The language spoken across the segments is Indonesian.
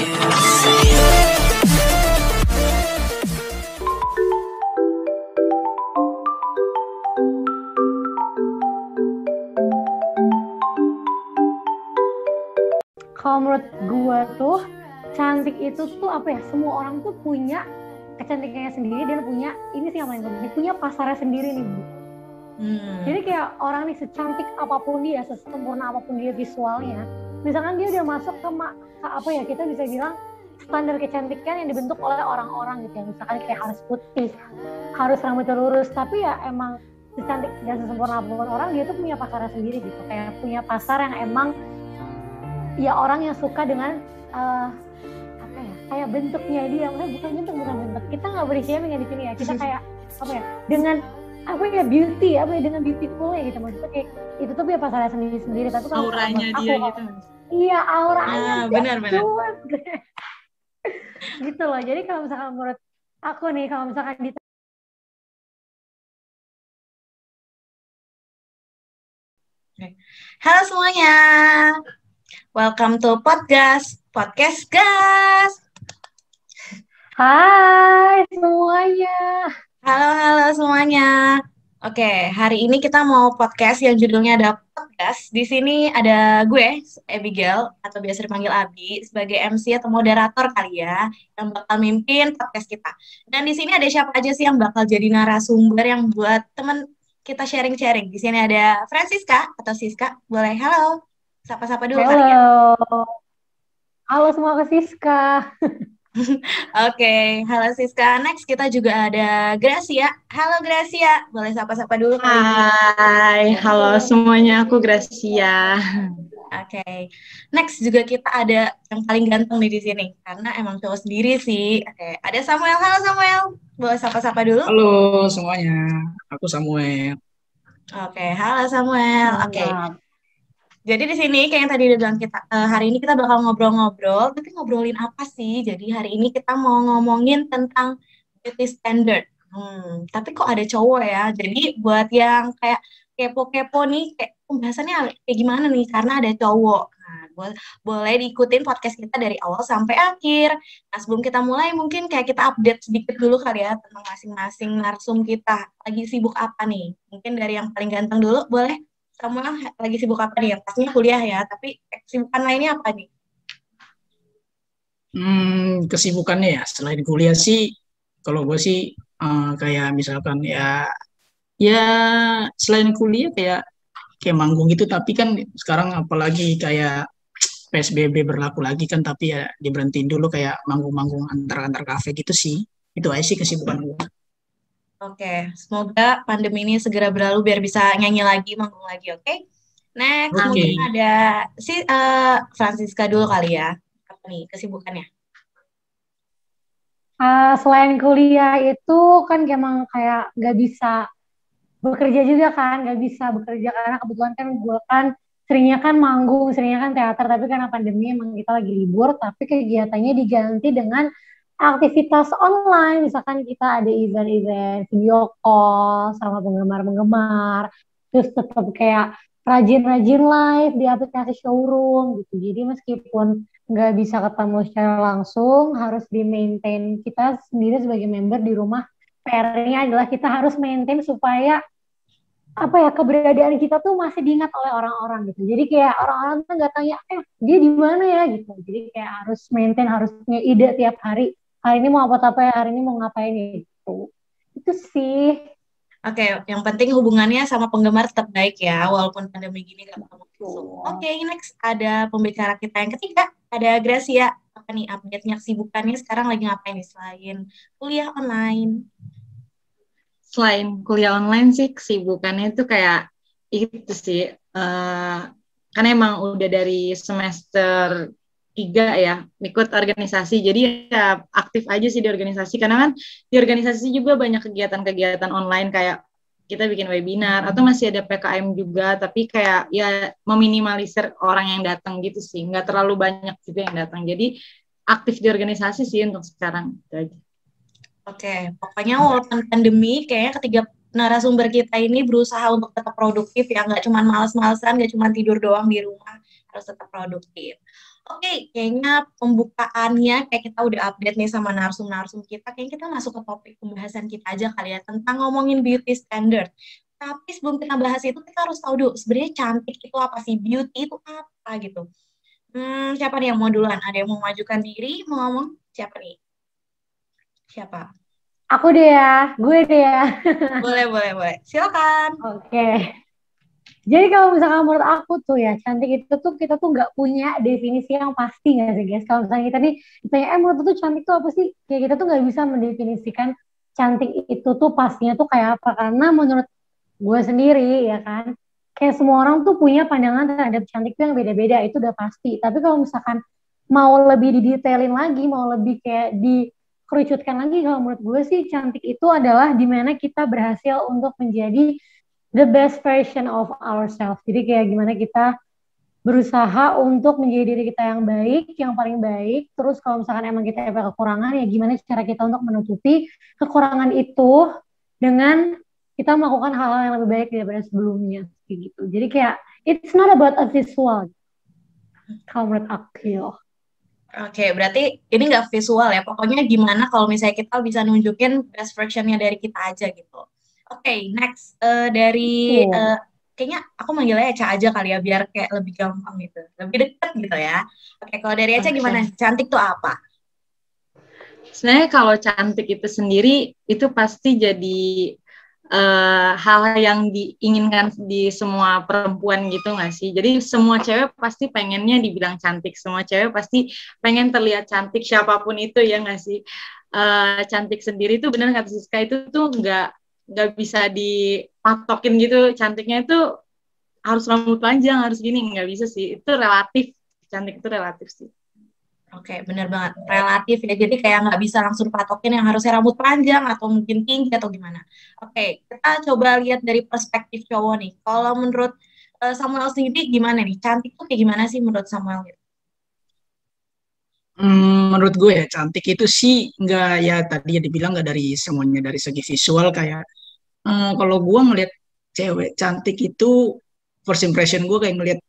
Kalau menurut gue tuh cantik itu tuh apa ya, semua orang tuh punya kecantikannya sendiri dan punya ini sih yang paling penting, punya pasarnya sendiri nih Bu. Jadi kayak orang nih secantik apapun dia, sesempurna apapun dia visualnya, misalkan dia udah masuk ke apa ya, kita bisa bilang standar kecantikan yang dibentuk oleh orang-orang gitu ya, misalkan kayak harus putih, harus rambutnya lurus, tapi ya emang secantik dan sesempurna apapun orang, dia tuh punya pasarnya sendiri gitu, kayak punya pasar yang emang ya orang yang suka dengan apa ya, kayak bentuknya dia, bukan bentuk, kita nggak beri shaming ya di sini ya, kita kayak apa ya, dengan apa ya, beauty, apa ya, dengan beautifulnya gitu, maksudnya kayak itu tuh punya pasarnya sendiri. Tapi kalau auranya dia aku, gitu. Iya, auranya benar gitu loh. Jadi kalau misalkan menurut aku nih, kalau misalkan di Halo semuanya, welcome to podcast Gas. Hai semuanya. Halo semuanya. Oke, hari ini kita mau podcast yang judulnya ada podcast. Di sini ada gue, Abigail, atau biasa dipanggil Abi, sebagai MC atau moderator kali ya, yang bakal mimpin podcast kita. Dan di sini ada siapa aja sih yang bakal jadi narasumber yang buat teman kita sharing-sharing. Di sini ada Francisca atau Siska. Boleh, halo. Sapa-sapa dulu kali ya. Halo semua ke Siska. Oke, halo Siska. Next kita juga ada Gracia. Halo Gracia, boleh sapa-sapa dulu kali ini. Hai, halo semuanya, aku Gracia. Oke, next juga kita ada yang paling ganteng nih di sini, karena emang cowok sendiri sih. Oke, ada Samuel. Halo Samuel, boleh sapa-sapa dulu? Halo semuanya, aku Samuel. Oke, halo Samuel. Oke. Jadi di sini kayak yang tadi udah bilang, kita hari ini kita bakal ngobrol-ngobrol, tapi ngobrolin apa sih? Jadi hari ini kita mau ngomongin tentang beauty standard. Tapi kok ada cowok ya? Jadi buat yang kayak kepo-kepo nih, kayak pembahasannya kayak gimana nih? Karena ada cowok. Nah, boleh diikutin podcast kita dari awal sampai akhir. Nah, sebelum kita mulai, mungkin kayak kita update sedikit dulu kali ya tentang masing-masing narsum kita. Lagi sibuk apa nih? Mungkin dari yang paling ganteng dulu, boleh? Kamu lagi sibuk apa nih? Pastinya kuliah ya, tapi kesibukan lainnya apa nih? Kesibukannya ya, selain kuliah sih, kalau gue sih kayak misalkan ya selain kuliah kayak manggung gitu, tapi kan sekarang apalagi kayak PSBB berlaku lagi kan, tapi ya diberhentiin dulu kayak manggung-manggung antar kafe gitu sih. Itu aja sih kesibukan gue. Oke, semoga pandemi ini segera berlalu biar bisa nyanyi lagi, manggung lagi, oke? Next, mungkin ada si Francisca dulu kali ya. Apa nih kesibukannya? Selain kuliah itu kan emang kayak gak bisa bekerja juga kan, gak bisa bekerja karena kebetulan kan gue kan seringnya kan manggung, seringnya kan teater, tapi karena pandemi emang kita lagi libur, tapi kegiatannya diganti dengan aktivitas online, misalkan kita ada event-event video call sama penggemar-penggemar, terus tetap kayak rajin-rajin live di aplikasi showroom gitu. Jadi meskipun nggak bisa ketemu secara langsung, harus di-maintain kita sendiri sebagai member di rumah. PR-nya adalah kita harus maintain supaya apa ya, keberadaan kita tuh masih diingat oleh orang-orang gitu. Jadi kayak orang-orang tuh nggak tanya, dia di mana ya gitu. Jadi kayak harus maintain, harus punya ide tiap hari. Hari ini mau apa ya, hari ini mau ngapain gitu. Itu sih. Oke, yang penting hubungannya sama penggemar tetap baik ya, walaupun pandemi gini gak ketemu langsung. Oke, next ada pembicara kita yang ketiga, ada Gracia. Apa nih update-nya, kesibukannya sekarang lagi ngapain nih selain kuliah online? Selain kuliah online sih, kesibukannya itu kayak itu sih, karena emang udah dari semester 3 ya, ikut organisasi, jadi ya aktif aja sih di organisasi, karena kan di organisasi juga banyak kegiatan-kegiatan online, kayak kita bikin webinar, atau masih ada PKM juga, tapi kayak ya meminimalisir orang yang datang gitu sih, nggak terlalu banyak juga yang datang, jadi aktif di organisasi sih untuk sekarang, gitu aja. Oke, pokoknya walaupun pandemi, kayaknya ketiga narasumber kita ini berusaha untuk tetap produktif ya, nggak cuma males-malesan, nggak cuma tidur doang di rumah, harus tetap produktif. Oke, kayaknya pembukaannya kayak kita udah update nih sama narsum-narsum kita. Kayaknya kita masuk ke topik pembahasan kita aja kali ya tentang ngomongin beauty standard. Tapi sebelum kita bahas itu kita harus tahu dulu sebenarnya cantik itu apa sih, beauty itu apa gitu. Siapa nih yang mau duluan? Ada yang mau majukan diri, mau ngomong? Siapa nih? Siapa? Aku deh ya, gue deh ya. Boleh. Silakan. Oke. Jadi kalau misalkan menurut aku tuh ya, cantik itu tuh kita tuh nggak punya definisi yang pasti nggak sih guys? Kalau misalnya kita nih ditanya, menurut tuh cantik tuh apa sih? Kayak kita tuh nggak bisa mendefinisikan cantik itu tuh pastinya tuh kayak apa. Karena menurut gue sendiri ya kan, kayak semua orang tuh punya pandangan terhadap cantik tuh yang beda-beda, itu udah pasti. Tapi kalau misalkan mau lebih didetailin lagi, mau lebih kayak dikerucutkan lagi, kalau menurut gue sih cantik itu adalah dimana kita berhasil untuk menjadi the best version of ourselves. Jadi kayak gimana kita berusaha untuk menjadi diri kita yang baik, yang paling baik. Terus kalau misalkan emang kita ada kekurangan, ya gimana cara kita untuk menutupi kekurangan itu dengan kita melakukan hal-hal yang lebih baik daripada sebelumnya. Kayak gitu. Jadi kayak it's not about a visual. Kalau menurut aku. Oke, berarti ini nggak visual ya. Pokoknya gimana kalau misalnya kita bisa nunjukin best version-nya dari kita aja gitu. Oke, next dari kayaknya aku manggilnya Eca aja kali ya biar kayak lebih gampang gitu, lebih deket gitu ya. Oke, kalau dari Eca gimana? Cantik tuh apa? Sebenarnya kalau cantik itu sendiri itu pasti jadi hal yang diinginkan di semua perempuan gitu nggak sih? Jadi semua cewek pasti pengennya dibilang cantik, semua cewek pasti pengen terlihat cantik siapapun itu ya nggak sih? Cantik sendiri tuh benar kata Siska itu tuh nggak bisa dipatokin gitu, cantiknya itu harus rambut panjang, harus gini, nggak bisa sih, itu relatif, cantik itu relatif sih. Oke, benar banget, relatif ya, jadi kayak nggak bisa langsung patokin yang harusnya rambut panjang atau mungkin tinggi atau gimana. Oke, kita coba lihat dari perspektif cowok nih, kalau menurut Samuel sendiri gimana nih, cantik tuh kayak gimana sih menurut Samuel? Menurut gue ya cantik itu sih nggak, ya tadi ya dibilang nggak dari semuanya dari segi visual kayak kalau gue ngelihat cewek cantik itu first impression gue kayak ngelihat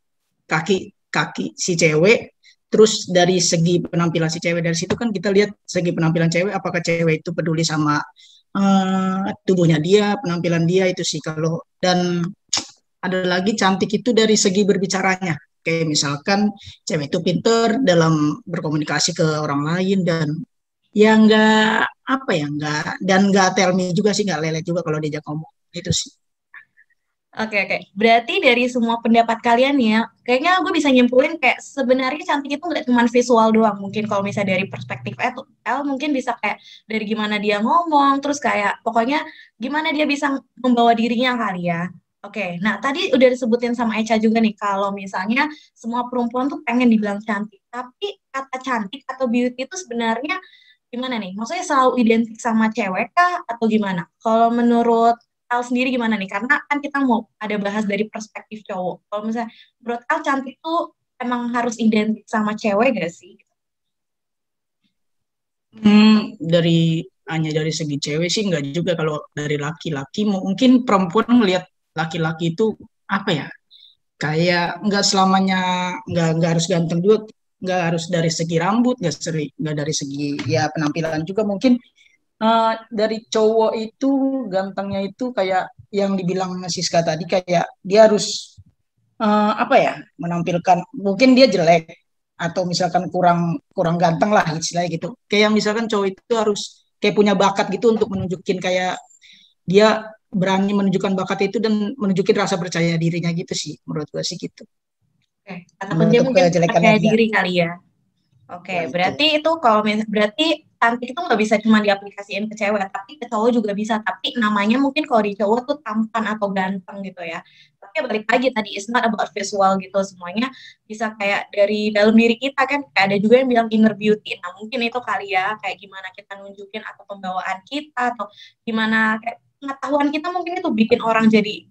kaki si cewek, terus dari segi penampilan si cewek, dari situ kan kita lihat segi penampilan cewek apakah cewek itu peduli sama tubuhnya dia, penampilan dia itu sih. Kalau dan ada lagi cantik itu dari segi berbicaranya. Kayak misalkan cewek itu pinter dalam berkomunikasi ke orang lain dan ya nggak apa ya nggak tell me juga sih, nggak lelet juga kalau diajak ngomong itu sih. Oke. Berarti dari semua pendapat kalian ya, kayaknya gue bisa nyimpulin kayak sebenarnya cantik itu nggak cuma visual doang. Mungkin kalau misalnya dari perspektif El mungkin bisa kayak dari gimana dia ngomong, terus kayak pokoknya gimana dia bisa membawa dirinya kali ya. Oke, nah tadi udah disebutin sama Echa juga nih, kalau misalnya semua perempuan tuh pengen dibilang cantik, tapi kata cantik atau beauty itu sebenarnya gimana nih? Maksudnya selalu identik sama cewek kah atau gimana? Kalau menurut Al sendiri gimana nih? Karena kan kita mau ada bahas dari perspektif cowok. Kalau misalnya menurut Al cantik tuh emang harus identik sama cewek gak sih? Hanya dari segi cewek sih nggak juga. Kalau dari laki-laki mungkin perempuan melihat laki-laki itu apa ya, kayak nggak selamanya nggak harus ganteng juga, nggak harus dari segi rambut, nggak dari segi ya penampilan juga. Mungkin dari cowok itu gantengnya itu kayak yang dibilang Siska tadi, kayak dia harus apa ya, menampilkan mungkin dia jelek atau misalkan kurang ganteng lah istilahnya gitu. Kayak misalkan cowok itu harus kayak punya bakat gitu untuk menunjukin kayak dia berani menunjukkan bakat itu dan menunjukin rasa percaya dirinya gitu sih, menurut gue sih gitu. Oke, kata kunci mungkin percaya diri kali ya. Oke, berarti itu kalau berarti cantik itu nggak bisa cuma diaplikasiin ke cewek, tapi ke cowok juga bisa. Tapi namanya mungkin kalau di cowok tuh tampan atau ganteng gitu ya. Tapi balik lagi tadi, it's not about visual gitu, semuanya bisa kayak dari dalam diri kita kan. Kayak ada juga yang bilang inner beauty. Nah mungkin itu kali ya, kayak gimana kita nunjukin atau pembawaan kita atau gimana kayak pengetahuan kita mungkin itu bikin orang jadi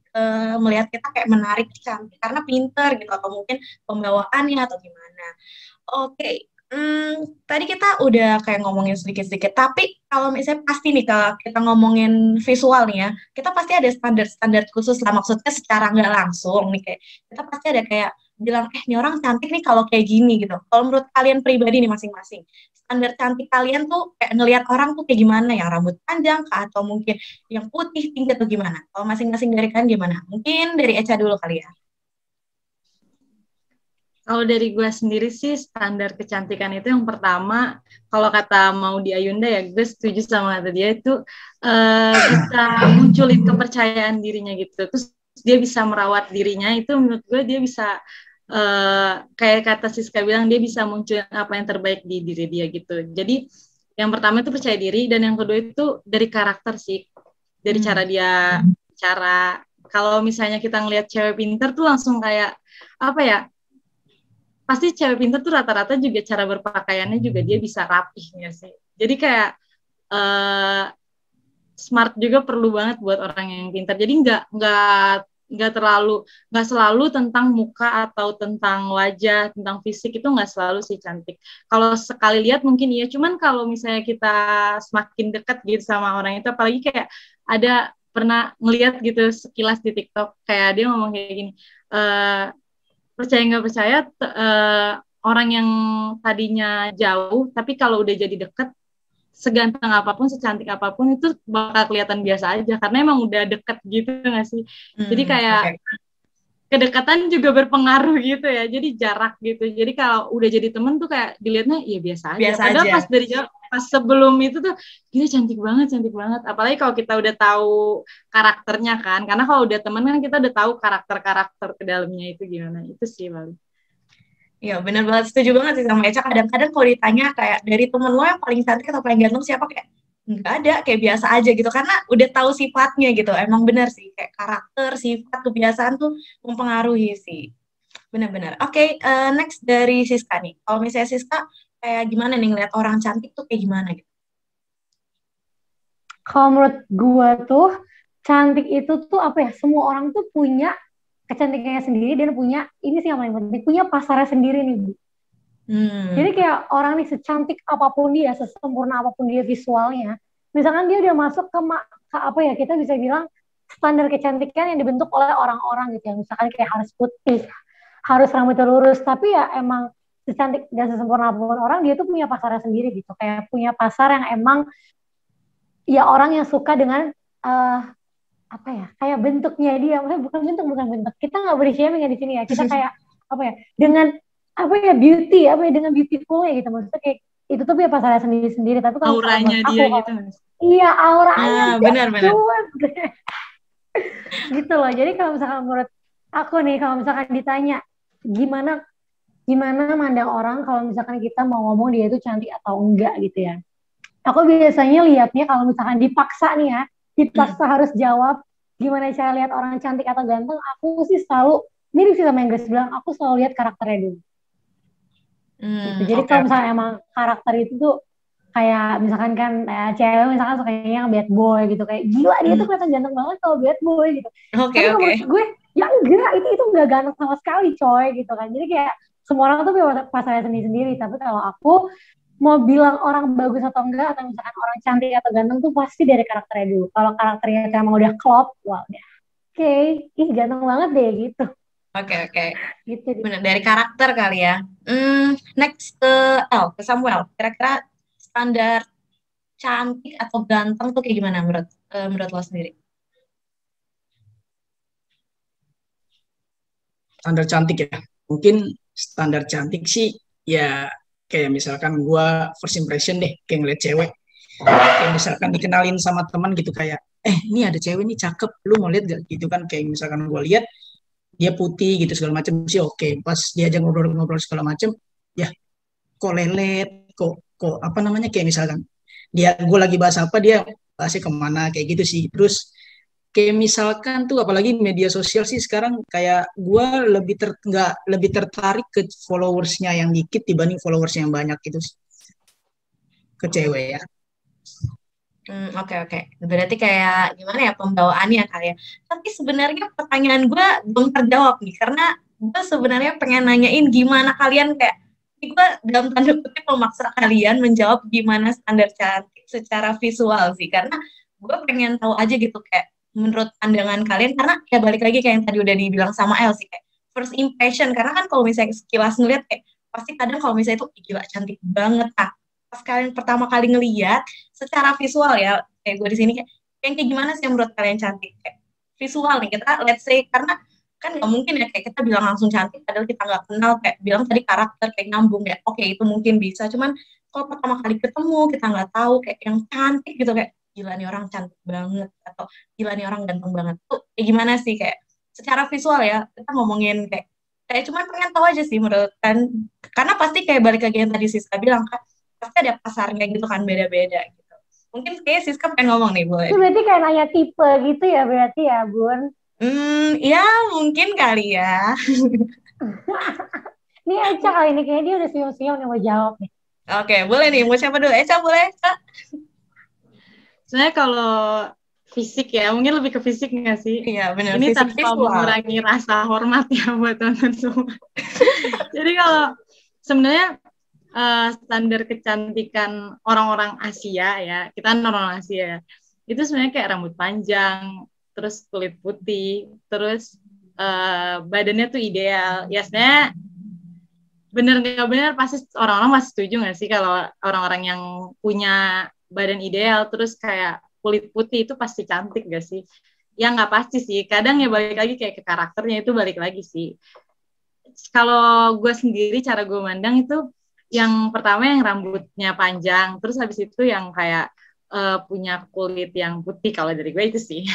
melihat kita kayak menarik, cantik karena pinter gitu, atau mungkin pembawaannya atau gimana. Oke. Tadi kita udah kayak ngomongin sedikit-sedikit, tapi kalau misalnya pasti nih kalau kita ngomongin visual nih ya, kita pasti ada standar-standar khusus lah, maksudnya secara nggak langsung nih kayak kita pasti ada kayak bilang, ini orang cantik nih kalau kayak gini gitu. Kalau menurut kalian pribadi nih masing-masing, standar cantik kalian tuh kayak ngelihat orang tuh kayak gimana? Yang rambut panjang kah? Atau mungkin yang putih, tinggi atau gimana? Kalau masing-masing dari kalian gimana? Mungkin dari Echa dulu kali ya. Kalau dari gue sendiri sih standar kecantikan itu yang pertama, kalau kata Maudy Ayunda ya, gue setuju sama kata dia itu bisa munculin kepercayaan dirinya gitu. Terus dia bisa merawat dirinya, itu menurut gue dia bisa kayak kata Siska bilang, dia bisa munculin apa yang terbaik di diri dia gitu. Jadi yang pertama itu percaya diri, dan yang kedua itu dari karakter sih, dari cara dia cara. Kalau misalnya kita ngelihat cewek pinter tuh langsung kayak apa ya, pasti cewek pintar tuh rata-rata juga cara berpakaiannya juga dia bisa rapih ya sih. Jadi kayak smart juga perlu banget buat orang yang pintar. Jadi nggak selalu tentang muka atau tentang wajah, tentang fisik, itu nggak selalu sih cantik. Kalau sekali lihat mungkin iya, cuman kalau misalnya kita semakin dekat gitu sama orang itu, apalagi kayak ada pernah ngelihat gitu sekilas di TikTok, kayak dia ngomong kayak gini, percaya nggak percaya, orang yang tadinya jauh, tapi kalau udah jadi deket, seganteng apapun, secantik apapun, itu bakal kelihatan biasa aja, karena emang udah deket gitu nggak sih? Jadi kayak kedekatan juga berpengaruh gitu ya, jadi jarak gitu. Jadi kalau udah jadi temen tuh kayak dilihatnya ya biasa aja. Padahal pas dari jauh, pas sebelum itu tuh gila cantik banget. Apalagi kalau kita udah tahu karakternya kan, karena kalau udah temen kan kita udah tahu karakter ke dalamnya itu gimana. Itu sih paling. Iya benar banget, setuju banget sih sama Echa. Kadang-kadang kalau ditanya kayak dari temen lo yang paling cantik atau paling ganteng siapa, kayak nggak ada, kayak biasa aja gitu, karena udah tahu sifatnya gitu. Emang benar sih, kayak karakter, sifat, kebiasaan tuh mempengaruhi sih. Benar-benar. Oke, next dari Siska nih. Kalau misalnya Siska, kayak gimana nih ngeliat orang cantik tuh kayak gimana gitu? Kalau menurut gue tuh, cantik itu tuh apa ya, semua orang tuh punya kecantikannya sendiri, dan punya, ini sih yang paling penting, punya pasarnya sendiri nih, Bu. Jadi kayak orang nih secantik apapun dia, sesempurna apapun dia visualnya, misalkan dia udah masuk ke apa ya, kita bisa bilang standar kecantikan yang dibentuk oleh orang-orang gitu ya, misalkan kayak harus putih, harus rambutnya lurus, tapi ya emang secantik dan sesempurna apapun orang, dia tuh punya pasarnya sendiri gitu, kayak punya pasar yang emang ya orang yang suka dengan apa ya, kayak bentuknya dia, maksudnya bukan bentuk, kita nggak beri shaming ya di sini ya, kita kayak apa ya, dengan apa ya, beauty, apa ya, dengan beautifulnya gitu, maksudnya kayak itu tuh punya pasarnya sendiri. Tapi kalau auranya dia gitu, iya auranya benar gitu loh. Jadi kalau misalkan menurut aku nih, kalau misalkan ditanya gimana mandang orang kalau misalkan kita mau ngomong dia itu cantik atau enggak gitu ya, aku biasanya lihatnya kalau misalkan dipaksa nih ya, harus jawab gimana cara lihat orang cantik atau ganteng, aku sih selalu mirip sih sama yang guys bilang, aku selalu lihat karakternya dulu. Gitu. Jadi kalau misalnya emang karakter itu tuh kayak misalkan kan cewek misalkan sukanya yang bad boy gitu, kayak gila dia tuh kelihatan ganteng banget kalau bad boy gitu. Tapi menurut gue ya enggak, itu enggak ganteng sama sekali coy gitu kan. Jadi kayak semua orang tuh punya pasarnya sendiri. Tapi kalau aku mau bilang orang bagus atau enggak, atau misalkan orang cantik atau ganteng tuh pasti dari karakternya dulu. Kalau karakternya emang udah klop, wah udah oke, ih ganteng banget deh gitu. Oke. Gitu. Benar, dari karakter kali ya. Next ke Samuel. Kira-kira standar cantik atau ganteng tuh kayak gimana menurut lo sendiri? Standar cantik ya. Mungkin standar cantik sih ya kayak misalkan gue first impression deh, kayak ngeliat cewek, kayak misalkan dikenalin sama teman gitu, kayak ini ada cewek nih cakep, lu mau lihat gak gitu kan, kayak misalkan gue lihat dia putih gitu segala macam sih oke. Pas diajak ngobrol segala macam, ya kok lelet, kok apa namanya, kayak misalkan gue lagi bahas apa, dia bahasnya kemana, kayak gitu sih. Terus kayak misalkan tuh apalagi media sosial sih sekarang, kayak gue lebih tertarik ke followersnya yang dikit dibanding followersnya yang banyak gitu sih, ke cewek ya. Oke. Berarti kayak gimana ya pembawaannya kali ya. Tapi sebenarnya pertanyaan gue belum terjawab nih, karena gue sebenarnya pengen nanyain gimana kalian kayak, gue dalam tanda kutip memaksa kalian menjawab gimana standar cantik secara visual sih, karena gue pengen tahu aja gitu kayak menurut pandangan kalian, karena kayak balik lagi kayak yang tadi udah dibilang sama El sih, kayak first impression, karena kan kalau misalnya sekilas ngeliat pasti kadang kalau misalnya itu gila cantik banget. Nah, pas kalian pertama kali ngeliat secara visual ya, kayak gue di sini kayak gimana sih menurut kalian cantik? Kayak visual nih, kita let's say, karena kan nggak mungkin ya kayak kita bilang langsung cantik padahal kita nggak kenal, kayak bilang tadi karakter kayak nyambung ya, oke itu mungkin bisa, cuman kalau pertama kali ketemu kita nggak tahu kayak yang cantik gitu, kayak gila nih orang cantik banget atau gila nih orang ganteng banget tuh kayak gimana sih, kayak secara visual ya kita ngomongin kayak cuman pengen tahu aja sih menurut kan, karena pasti kayak balik lagi yang tadi Siska bilang kan, pasti ada pasarnya gitu kan, beda-beda gitu. Mungkin kayak Siska pengen ngomong nih, boleh? Itu berarti kayak nanya tipe gitu ya berarti ya, Bun? Ya mungkin kali ya. Ini Eca kali ini, kayaknya dia udah senyum-senyum nih mau jawab nih. Oke, boleh nih, mau siapa dulu? Eca boleh, Kak? Sebenarnya kalau fisik ya, mungkin lebih ke fisik nggak sih? Iya, benar. Ini fisik tanpa mengurangi rasa hormat ya buat teman-teman semua. Jadi kalau sebenarnya standar kecantikan orang-orang Asia ya, kita kan orang Asia, itu sebenarnya kayak rambut panjang, terus kulit putih, terus badannya tuh ideal. Ya sebenarnya bener nggak bener pasti orang-orang masih setuju nggak sih kalau orang-orang yang punya badan ideal terus kayak kulit putih itu pasti cantik gak sih? Ya nggak pasti sih, kadang ya balik lagi kayak ke karakternya, itu balik lagi sih. Kalau gue sendiri cara gue mandang itu yang pertama yang rambutnya panjang, terus habis itu yang kayak punya kulit yang putih, kalau dari gue itu sih.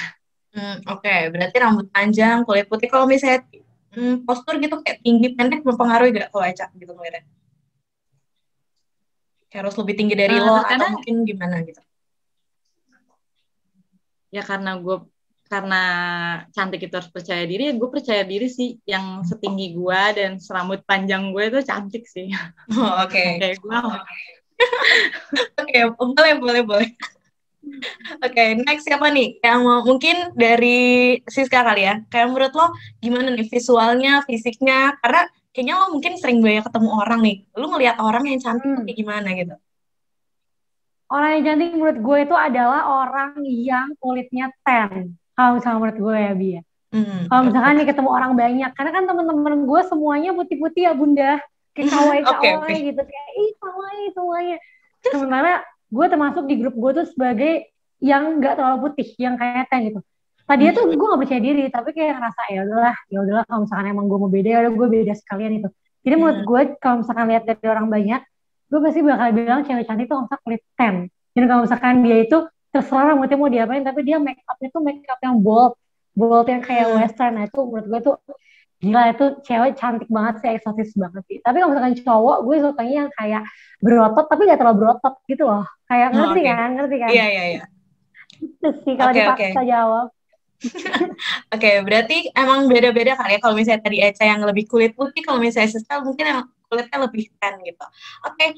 Oke, berarti rambut panjang, kulit putih. Kalau misalnya postur gitu kayak tinggi pendek mempengaruhi gak kalau Eca gitu ngeliatnya? Kayak harus lebih tinggi dari lo atau mungkin gimana gitu? Ya karena cantik itu harus percaya diri, gue percaya diri sih yang setinggi gue dan serambut panjang gue itu cantik sih. Oke. Kayak gue. Oke, boleh. Oke, next siapa nih? Yang mungkin dari Siska kali ya. Kayak menurut lo gimana nih visualnya, fisiknya? Karena kayaknya lo mungkin sering banyak ketemu orang nih. Lo ngelihat orang yang cantik kayak gimana gitu? Orang yang cantik menurut gue itu adalah orang yang kulitnya tan. Kalau misalnya menurut gue ya, Bi. Kalau misalkan nih ketemu orang banyak. Karena kan teman-teman gue semuanya putih-putih ya, Bunda. Kayak kawaii gitu. Kayak, kawaii semuanya. Sementara gue termasuk di grup gue tuh sebagai yang nggak terlalu putih, yang kayak tan gitu. Tadinya tuh gue nggak percaya diri, tapi kayak ngerasa ya udahlah kalau misalkan emang gue mau beda, ya udah gue beda sekalian itu. Jadi menurut gue kalau misalkan lihat dari orang banyak, gue pasti bakal bilang cewek cantik tuh nggak usah kulit tan. Dan kalau misalkan dia itu terserah rambutnya mau diapain, tapi dia make upnya tuh make up yang bold yang kayak western. Nah itu menurut gue tuh gila, itu cewek cantik banget sih, eksotis banget sih. Tapi kalau misalkan cowok, gue sukanya yang kayak berotot tapi gak terlalu berotot gitu loh. Kayak ngerti kan? Iya. Itu sih kalau dipaksa jawab. Oke, berarti emang beda-beda kali ya. Kalau misalnya tadi Eca yang lebih kulit putih, kalau misalnya Siska mungkin yang kulitnya lebih tan gitu. Oke,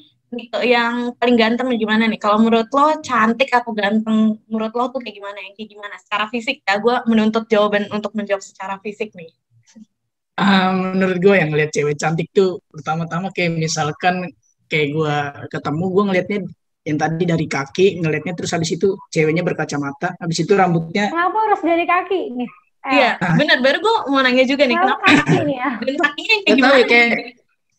yang paling ganteng gimana nih? Kalau menurut lo cantik atau ganteng, menurut lo tuh kayak gimana? Yang kayak gimana? Secara fisik ya, gue menuntut jawaban untuk menjawab secara fisik nih. Menurut gue yang ngeliat cewek cantik tuh pertama-tama kayak misalkan kayak gue ketemu, gue ngeliatnya yang tadi dari kaki ngeliatnya, terus habis itu ceweknya berkacamata, habis itu rambutnya. Kenapa harus dari kaki nih? Iya, benar. Baru gue mau nanya juga nih, kenapa kaki nih ya? Dan kakinya kayak gimana?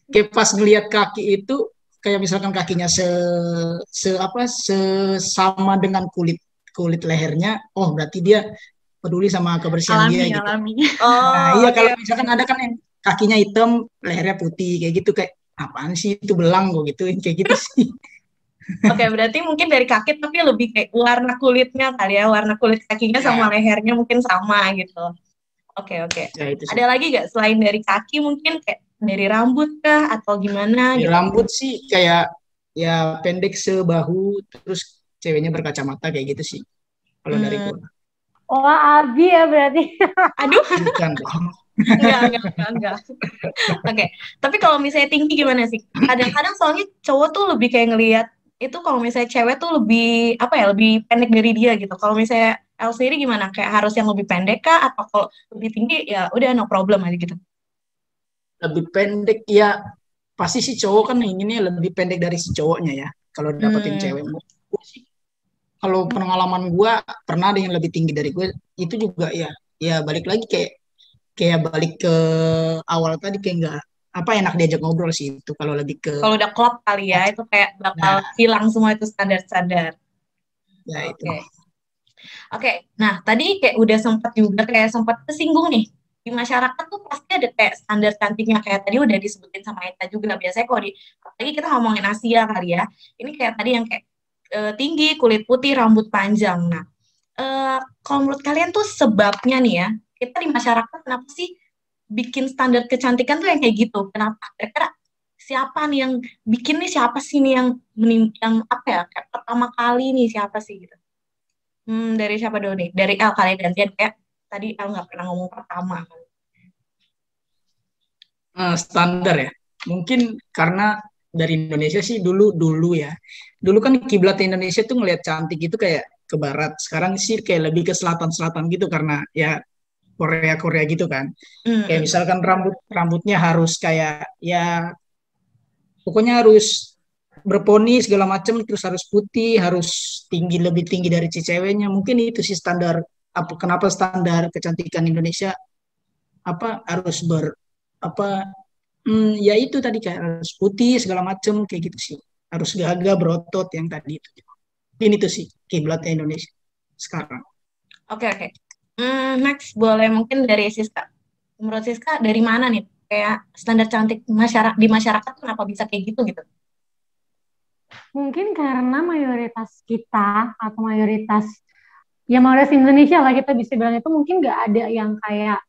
Kayak pas ngeliat kaki itu kayak misalkan kakinya sama dengan kulit lehernya, oh berarti dia peduli sama kebersihan dia gitu. Iya, kalau misalkan ada kan yang kakinya hitam, lehernya putih kayak gitu, kayak apaan sih itu belang gue gituin kayak gitu sih. Oke, berarti mungkin dari kaki tapi lebih kayak warna kulitnya kali ya, warna kulit kakinya sama lehernya mungkin sama gitu. Oke. Ya, ada lagi gak selain dari kaki, mungkin kayak dari rambut kah atau gimana? Gitu? Rambut sih kayak ya pendek sebahu, terus ceweknya berkacamata kayak gitu sih. Kalau dari gue. Wah, Abi ya berarti. Aduh. Bukan. Enggak. Oke. Tapi kalau misalnya tinggi gimana sih? Kadang-kadang soalnya cowok tuh lebih kayak ngelihat itu kalau misalnya cewek tuh lebih lebih pendek dari dia gitu. Kalau misalnya El sendiri gimana? Kayak harus yang lebih pendek kah atau kalau lebih tinggi ya udah no problem aja gitu? Lebih pendek ya pasti si cowok kan inginnya lebih pendek dari si cowoknya ya. Kalau dapetin cewek sih. Kalau pengalaman gue pernah ada yang lebih tinggi dari gue, itu juga ya balik lagi kayak kayak balik ke awal tadi kayak nggak apa enak diajak ngobrol sih itu kalau lebih ke Kalau udah klop kali ya, itu kayak bakal nah hilang semua itu standar-standar. ya itu. Oke. Oke, nah tadi kayak udah sempat juga kayak sempat kesinggung nih di masyarakat tuh pasti ada kayak standar cantiknya kayak tadi udah disebutin sama Ita juga. Biasanya kalau di apalagi kita ngomongin Asia kali ya, ini kayak tadi yang kayak tinggi, kulit putih, rambut panjang. Nah, kalau menurut kalian tuh sebabnya nih ya, kita di masyarakat kenapa sih bikin standar kecantikan tuh yang kayak gitu? Kenapa? Kira-kira siapa nih yang bikin nih siapa sih nih yang yang apa ya kayak pertama kali nih siapa sih gitu? Dari siapa dulu nih? Dari El kali gantian kayak tadi El nggak pernah ngomong pertama. Standar ya. Mungkin karena dari Indonesia sih dulu dulu ya. Dulu kan kiblat Indonesia tuh ngelihat cantik itu kayak ke barat. Sekarang sih kayak lebih ke selatan-selatan gitu karena ya Korea-Korea gitu kan. Kayak Hmm. misalkan rambutnya harus kayak ya pokoknya harus berponi segala macam terus harus putih, harus tinggi lebih tinggi dari si ceweknya. Mungkin itu sih standar apa kenapa standar kecantikan Indonesia apa harus apa ya itu tadi kayak harus putih segala macem kayak gitu sih. Harus gagah berotot yang tadi itu. Ini tuh sih kiblatnya Indonesia sekarang. Oke, oke. Next boleh mungkin dari Siska. Menurut Siska dari mana nih? Kayak standar cantik masyarakat di masyarakat tuh kenapa bisa kayak gitu gitu? Mungkin karena mayoritas kita atau mayoritas Indonesia lah kita bisa bilang itu mungkin nggak ada yang kayak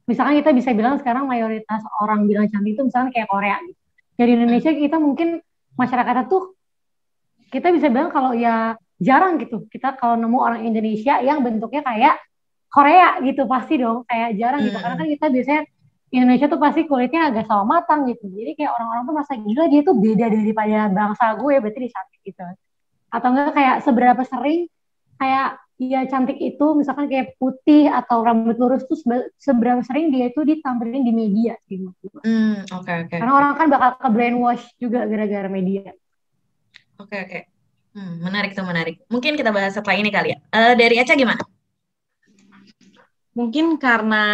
misalkan kita bisa bilang sekarang mayoritas orang bilang cantik itu misalkan kayak Korea gitu. Jadi Indonesia kita mungkin masyarakatnya tuh kita bisa bilang kalau ya jarang gitu kita kalau nemu orang Indonesia yang bentuknya kayak Korea gitu pasti dong kayak jarang gitu karena kan kita biasanya Indonesia tuh pasti kulitnya agak sawo matang gitu jadi kayak orang-orang tuh masa gila dia tuh beda daripada bangsa gue berarti dia cantik gitu atau enggak kayak seberapa sering kayak dia cantik itu misalkan kayak putih atau rambut lurus tuh seberapa sering dia itu ditampilin di media sih maksud gue. Oke, oke. Karena orang kan bakal ke brainwash juga gara-gara media. Oke, oke. Menarik tuh, menarik. Mungkin kita bahas setelah ini kali ya. Dari Eca gimana? Mungkin karena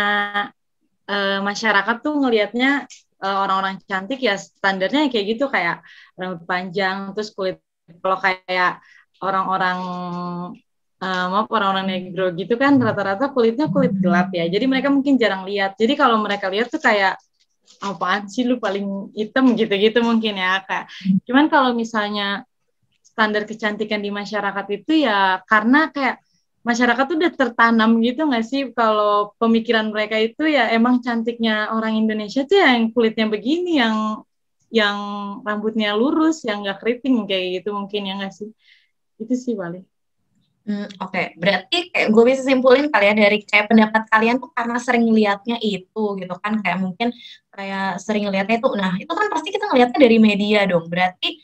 masyarakat tuh ngelihatnya orang-orang cantik ya standarnya kayak gitu kayak rambut panjang terus kulit kalau kayak orang-orang maaf orang-orang negro gitu kan rata-rata kulitnya kulit gelap ya jadi mereka mungkin jarang lihat jadi kalau mereka lihat tuh kayak apaan sih lu paling hitam gitu-gitu mungkin ya kak cuman kalau misalnya standar kecantikan di masyarakat itu ya karena kayak masyarakat tuh udah tertanam gitu nggak sih kalau pemikiran mereka itu ya emang cantiknya orang Indonesia tuh yang kulitnya begini yang rambutnya lurus yang nggak keriting kayak gitu mungkin ya nggak sih itu sih paling. Oke. Berarti kayak gue bisa simpulin kali ya dari kayak pendapat kalian tuh karena sering lihatnya itu gitu kan kayak mungkin kayak sering lihatnya itu nah itu kan pasti kita ngelihatnya dari media dong berarti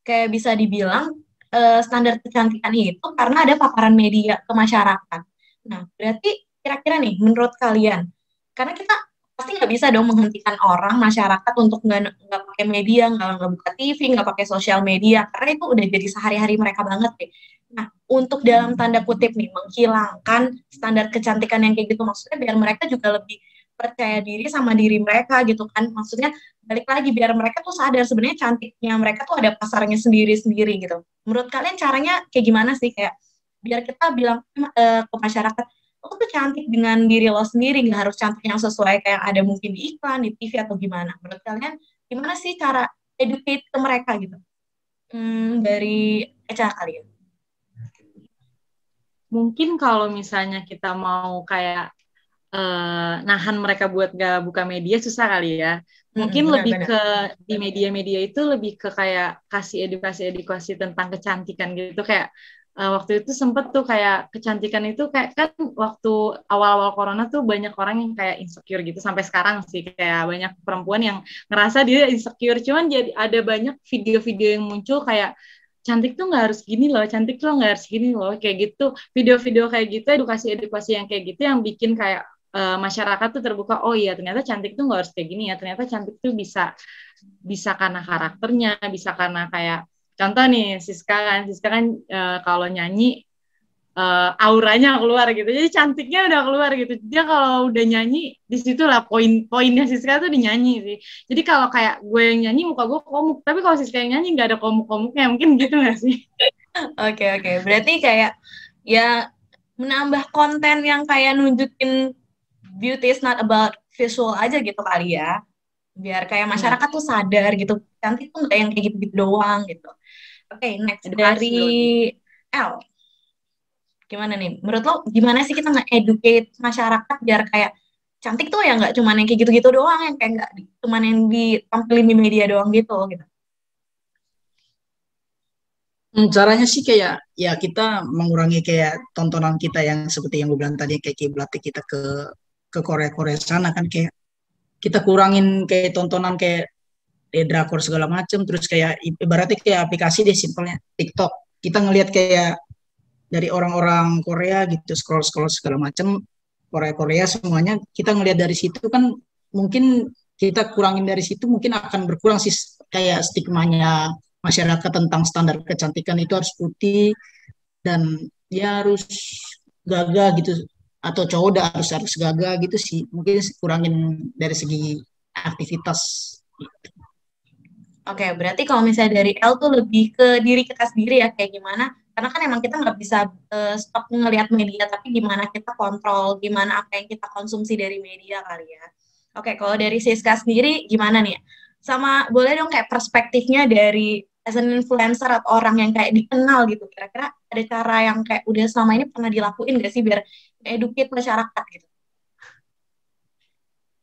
kayak bisa dibilang standar kecantikan itu karena ada paparan media ke masyarakat. Nah, berarti kira-kira nih menurut kalian, karena kita pasti nggak bisa dong menghentikan orang masyarakat untuk nggak pakai media, nggak buka TV, nggak pakai sosial media, karena itu udah jadi sehari-hari mereka banget deh. Nah, untuk dalam tanda kutip nih menghilangkan standar kecantikan yang kayak gitu, maksudnya biar mereka juga lebih percaya diri sama diri mereka gitu kan, maksudnya balik lagi biar mereka tuh sadar sebenarnya cantiknya mereka tuh ada pasarnya sendiri-sendiri gitu. Menurut kalian caranya kayak gimana sih kayak biar kita bilang ke masyarakat lo tuh cantik dengan diri lo sendiri nggak harus cantik yang sesuai kayak ada mungkin di iklan di TV atau gimana. Menurut kalian gimana sih cara educate ke mereka gitu? Dari Eca kali ya. Mungkin kalau misalnya kita mau kayak nahan mereka buat gak buka media susah kali ya. Mungkin lebih ke di media-media itu lebih ke kayak kasih edukasi tentang kecantikan gitu kayak waktu itu sempet tuh kayak kecantikan itu kayak kan waktu awal-awal corona tuh banyak orang yang kayak insecure gitu sampai sekarang sih kayak banyak perempuan yang ngerasa dia insecure cuman jadi ada banyak video-video yang muncul kayak cantik tuh nggak harus gini loh, cantik tuh nggak harus gini loh, kayak gitu video-video kayak gitu edukasi-edukasi yang kayak gitu yang bikin kayak masyarakat tuh terbuka oh iya ternyata cantik tuh nggak harus kayak gini ya ternyata cantik tuh bisa karena karakternya bisa karena kayak contoh nih Siska kan kalau nyanyi auranya keluar gitu. Jadi cantiknya udah keluar gitu. Dia kalau udah nyanyi, disitulah poinnya Siska tuh di nyanyi sih. Jadi kalau kayak gue yang nyanyi, muka gue komuk. Tapi kalau Siska yang nyanyi nggak ada komuk-komuknya, mungkin gitu nggak sih? Oke. Berarti kayak ya menambah konten yang kayak nunjukin beauty is not about visual aja gitu kali ya. Biar kayak masyarakat tuh sadar gitu. Cantik tuh nggak yang kayak gitu-gitu doang gitu. Oke, next Edukasi dari L. Gimana nih? Menurut lo gimana sih kita nge-educate masyarakat biar kayak cantik tuh ya nggak cuma yang kayak gitu-gitu doang, yang kayak nggak cuma yang ditampilin di media doang gitu. Caranya sih kayak ya kita mengurangi kayak tontonan kita yang seperti yang gue bilang tadi kayak kiblatnya kita ke Korea sana kan, kayak kita kurangin kayak tontonan kayak drakor segala macem, terus kayak ibaratnya kayak aplikasi deh simpelnya TikTok, kita ngelihat kayak dari orang-orang Korea gitu scroll segala macem Korea semuanya, kita ngelihat dari situ kan, mungkin kita kurangin dari situ mungkin akan berkurang sih kayak stigmanya masyarakat tentang standar kecantikan itu harus putih dan ya harus gagah gitu, atau cowok udah harus gagah gitu sih, mungkin kurangin dari segi aktivitas gitu. Oke, berarti kalau misalnya dari L tuh lebih ke diri kita sendiri ya, kayak gimana? Karena kan emang kita nggak bisa stop ngelihat media, tapi gimana kita kontrol, gimana apa yang kita konsumsi dari media kali ya. Oke, kalau dari Siska sendiri gimana nih? Sama boleh dong kayak perspektifnya dari as an influencer atau orang yang kayak dikenal gitu. Kira-kira ada cara yang kayak udah selama ini pernah dilakuin gak sih biar educate masyarakat gitu?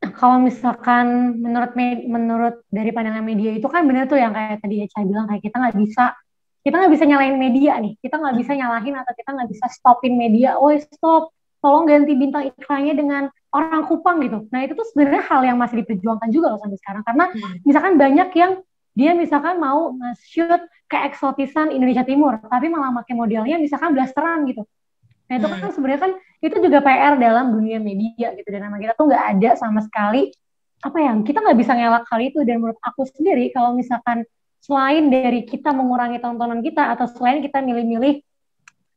Kalau misalkan menurut dari pandangan media itu kan benar tuh yang kayak tadi Echa bilang, kayak kita nggak bisa nyalain media nih, kita nggak bisa nyalahin atau kita nggak bisa stopin media, stop, tolong ganti bintang iklannya dengan orang Kupang gitu. Nah itu tuh sebenarnya hal yang masih diperjuangkan juga loh sampai sekarang, karena misalkan banyak yang dia misalkan mau nge-shoot keeksotisan Indonesia Timur tapi malah pakai modelnya misalkan blasteran gitu. Nah itu kan sebenarnya kan itu juga PR dalam dunia media gitu, dan nama kita tuh nggak ada sama sekali kita nggak bisa ngelak hal itu. Dan menurut aku sendiri kalau misalkan selain dari kita mengurangi tontonan kita atau selain kita milih-milih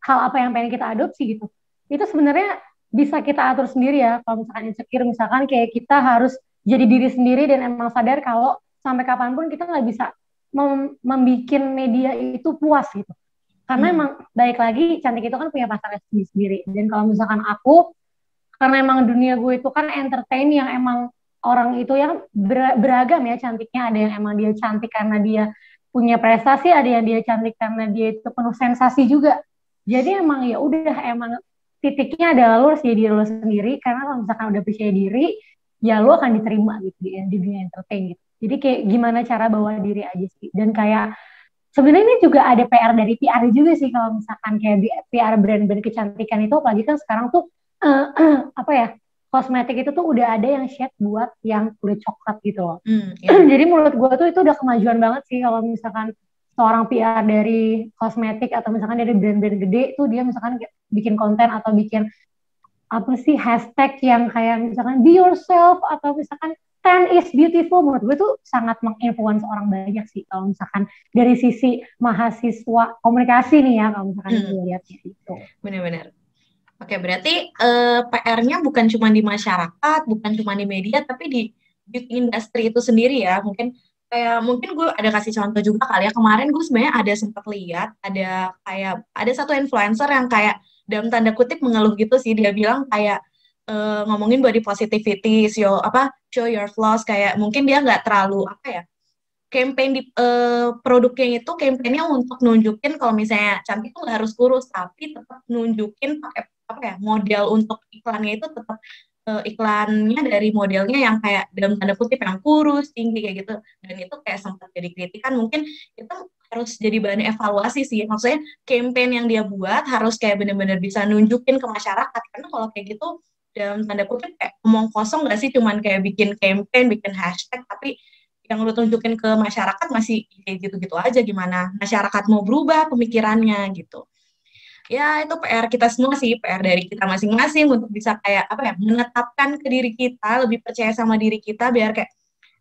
hal apa yang pengen kita adopsi gitu, itu sebenarnya bisa kita atur sendiri ya. Kalau misalkan insecure, misalkan kayak kita harus jadi diri sendiri dan emang sadar kalau sampai kapanpun kita nggak bisa membuat media itu puas gitu. Karena emang baik lagi cantik itu kan punya pasarnya sendiri. Dan kalau misalkan aku, karena emang dunia gue itu kan entertain yang emang orang itu yang beragam ya cantiknya. Ada yang emang dia cantik karena dia punya prestasi, ada yang dia cantik karena dia itu penuh sensasi juga. Jadi emang ya udah, emang titiknya adalah lu harus jadi diri lu sendiri. Karena kalau misalkan udah percaya diri, ya lu akan diterima gitu di dunia entertain gitu. Jadi kayak gimana cara bawa diri aja sih. Dan kayak sebenarnya ini juga ada PR dari PR juga sih, kalau misalkan kayak PR brand-brand kecantikan itu, apalagi kan sekarang tuh kosmetik itu tuh udah ada yang shade buat yang kulit coklat gitu loh. Jadi menurut gue tuh itu udah kemajuan banget sih kalau misalkan seorang PR dari kosmetik atau misalkan dari brand-brand gede tuh dia misalkan bikin konten atau bikin hashtag yang kayak misalkan be yourself atau misalkan 10 is beautiful, menurut gue tuh sangat menginfluence orang banyak sih kalau misalkan dari sisi mahasiswa komunikasi nih ya, kalau misalkan gue lihat gitu. Benar-benar. Oke, berarti PR-nya bukan cuma di masyarakat, bukan cuma di media, tapi di beauty industry itu sendiri ya. Mungkin gue ada kasih contoh juga kali ya. Kemarin gue sebenarnya ada sempat lihat ada satu influencer yang kayak dalam tanda kutip mengeluh gitu sih. Dia bilang kayak ngomongin body positivity, show your flaws, kayak mungkin dia nggak terlalu campaign di produknya itu campaignnya untuk nunjukin kalau misalnya cantik itu nggak harus kurus, tapi tetap nunjukin pakai model untuk iklannya itu tetap iklannya dari modelnya yang kayak dalam tanda kutip yang kurus, tinggi kayak gitu. Dan itu kayak sempat jadi kritikan, mungkin itu harus jadi bahan evaluasi sih. Maksudnya campaign yang dia buat harus kayak benar-benar bisa nunjukin ke masyarakat, karena kalau kayak gitu dalam tanda kutip kayak omong kosong nggak sih, cuman kayak bikin campaign, bikin hashtag, tapi yang lu tunjukin ke masyarakat masih kayak gitu-gitu aja. Gimana masyarakat mau berubah pemikirannya gitu. Ya itu PR kita semua sih, PR dari kita masing-masing untuk bisa kayak menetapkan ke diri kita, lebih percaya sama diri kita, biar kayak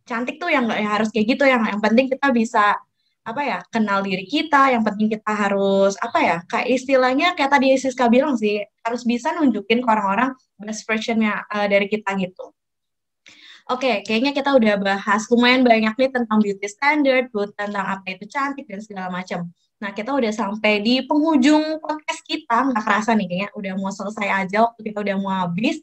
cantik tuh yang nggak harus kayak gitu, yang penting kita bisa apa ya, kenal diri kita, yang penting kita harus apa ya, kayak istilahnya kayak tadi Siska bilang sih, harus bisa nunjukin ke orang-orang best version-nya dari kita gitu. Oke, kayaknya kita udah bahas lumayan banyak nih tentang beauty standard, tentang apa itu cantik dan segala macam. Nah, kita udah sampai di penghujung podcast kita, nggak kerasa nih kayaknya udah mau selesai aja, waktu kita udah mau habis.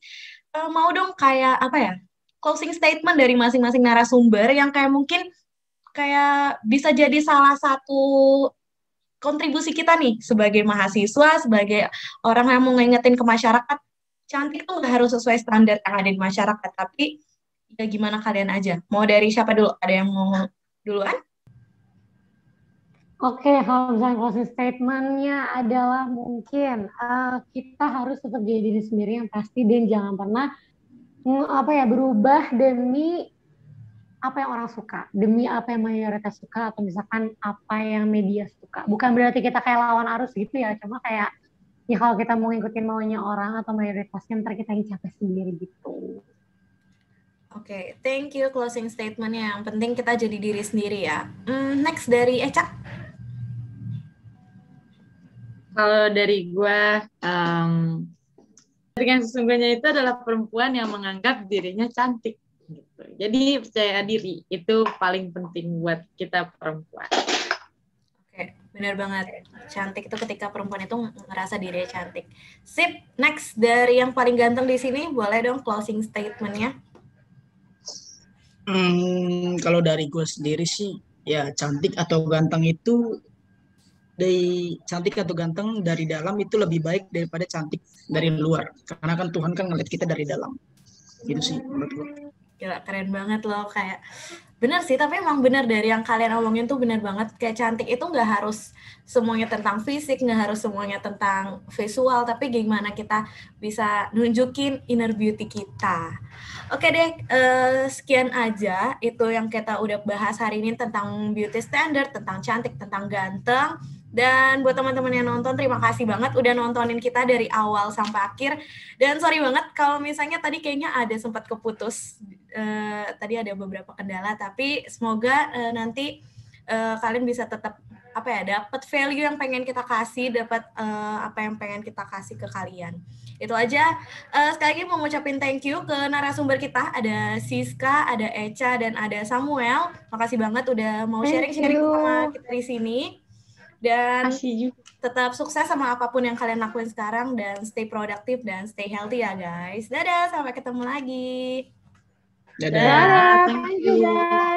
Mau dong kayak apa ya, closing statement dari masing-masing narasumber yang kayak mungkin kayak bisa jadi salah satu kontribusi kita nih sebagai mahasiswa, sebagai orang yang mau ngingetin ke masyarakat, cantik tuh nggak harus sesuai standar yang ada di masyarakat, tapi ya gimana kalian aja. Mau dari siapa dulu? Ada yang mau duluan? Oke, kalau misalnya closing statement-nya adalah mungkin kita harus tetap jadi diri sendiri yang pasti dan jangan pernah berubah demi apa yang orang suka, demi apa yang mayoritas suka atau misalkan apa yang media suka. Bukan berarti kita kayak lawan arus gitu ya, cuma kayak ya kalau kita mau ngikutin maunya orang atau mayoritasnya ntar kita capek sendiri gitu. Oke, thank you closing statement-nya. Yang penting kita jadi diri sendiri ya. Next dari Eca. Kalau dari gue, yang sesungguhnya itu adalah perempuan yang menganggap dirinya cantik. Gitu. Jadi percaya diri itu paling penting buat kita perempuan. Oke, benar banget. Cantik itu ketika perempuan itu ngerasa dirinya cantik. Sip, next dari yang paling ganteng di sini, boleh dong closing statement-nya. Kalau dari gue sendiri sih, ya cantik atau ganteng itu, cantik atau ganteng dari dalam itu lebih baik daripada cantik dari luar. Karena kan Tuhan kan ngeliat kita dari dalam. Gitu sih menurut gue. Gila, keren banget loh. Kayak bener sih, tapi emang bener dari yang kalian omongin tuh bener banget. Kayak cantik itu nggak harus semuanya tentang fisik, nggak harus semuanya tentang visual, tapi gimana kita bisa nunjukin inner beauty kita. Oke deh, sekian aja itu yang kita udah bahas hari ini tentang beauty standard, tentang cantik, tentang ganteng. Dan buat teman-teman yang nonton, terima kasih banget udah nontonin kita dari awal sampai akhir. Dan sorry banget kalau misalnya tadi kayaknya ada sempat keputus. Tadi ada beberapa kendala, tapi semoga nanti kalian bisa tetap dapat value yang pengen kita kasih, dapat apa yang pengen kita kasih ke kalian. Itu aja. Sekali lagi mau ngucapin thank you ke narasumber kita, ada Siska, ada Eca, dan ada Samuel. Makasih banget udah mau sharing-sharing sama kita di sini. Dan tetap sukses sama apapun yang kalian lakuin sekarang, dan stay produktif dan stay healthy ya guys. Dadah, sampai ketemu lagi. Dadah. Thank you guys.